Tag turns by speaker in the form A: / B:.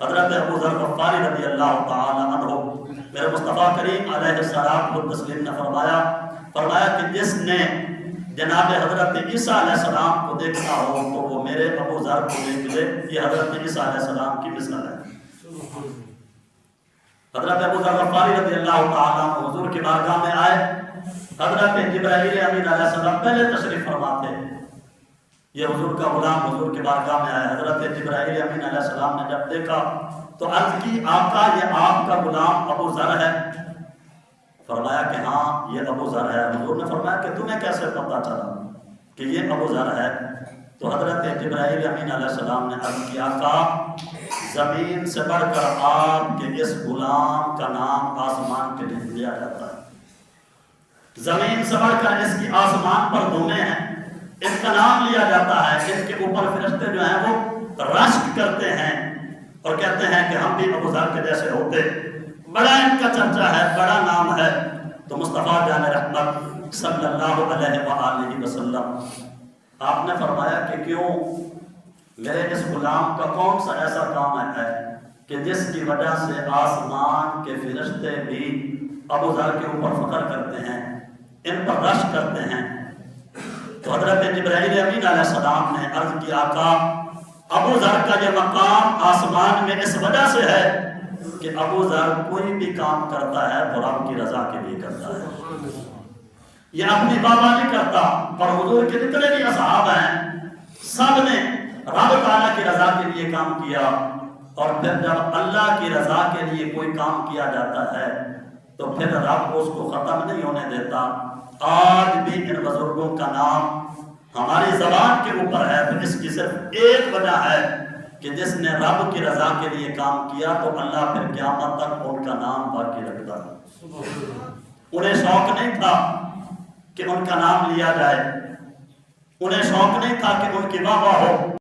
A: حضرت ابو ذر غفاری رضی اللہ تعالی عنہ میرے مصطفیٰ کریم علیہ السلام نے فرمایا کہ جس نے جناب حضرت عیسیٰ علیہ السلام کو دیکھنا ہو تو وہ میرے ابو ذر کو دیکھ لے. یہ حضرت عیسیٰ علیہ السلام کی مثال ہے. حضرت ابو ذر غفاری رضی اللہ تعالیٰ عنہ حضور کی بارگاہ میں آئے. حضرت جبرائیل امین علیہ السلام پہلے تشریف فرما تھے. یہ حضور کا غلام حضور کی بارگاہ میں آئے. حضرت جبرائیل امین علیہ السلام نے جب دیکھا تو عرض کی آقا یہ آپ کا غلام ابو ذر ہے؟ فرمایا کہ ہاں یہ ابو ذر ہے. حضور نے فرمایا کہ تمہیں کیسے پتہ چلا کہ یہ ابو ذر ہے؟ تو حضرت جبرائیل امین علیہ السلام نے عرض کیا آقا زمین سے بڑھ کر آپ کے اس غلام کا نام آسمان کے لیے لیا جاتا ہے. زمین سے بڑھ کر اس کی آسمان پر دھونے ہیں, اس کا نام لیا جاتا ہے. اس کے اوپر فرشتے جو ہیں وہ رشک کرتے ہیں اور کہتے ہیں کہ ہم بھی ابو ذر کے جیسے ہوتے. بڑا ان کا چرچا ہے, بڑا نام ہے. تو مصطفیٰ جان رحمت صلی اللہ علیہ وآلہ وسلم آپ نے فرمایا کہ کیوں میرے اس غلام کا کون سا ایسا کام ہے کہ جس کی وجہ سے آسمان کے فرشتے بھی ابو ذر کے اوپر فخر کرتے ہیں, ان پر رشک کرتے ہیں. تو حضرت جبرائیل امین علیہ السلام نے عرض کیا آقا ابو ذر کا یہ مقام آسمان میں اس وجہ سے ہے کہ ابو ذر کوئی بھی کام کرتا ہے تو رب کی رضا کے لیے کرتا ہے. یہ اپنی بابا نہیں کرتا. پر حضور کے جتنے بھی اصحاب ہیں سب نے رب تعالیٰ کی رضا کے لیے کام کیا. اور پھر جب اللہ کی رضا کے لیے کوئی کام کیا جاتا ہے تو پھر رب اس کو ختم نہیں ہونے دیتا. آج بھی ان بزرگوں کا نام ہماری زبان کے اوپر ہے تو اس کی صرف ایک وجہ ہے کہ جس نے رب کی رضا کے لیے کام کیا تو اللہ پھر قیامت تک ان کا نام باقی رکھتا ہے. انہیں شوق نہیں تھا کہ ان کا نام لیا جائے, انہیں شوق نہیں تھا کہ ان کی واہ واہ ہو.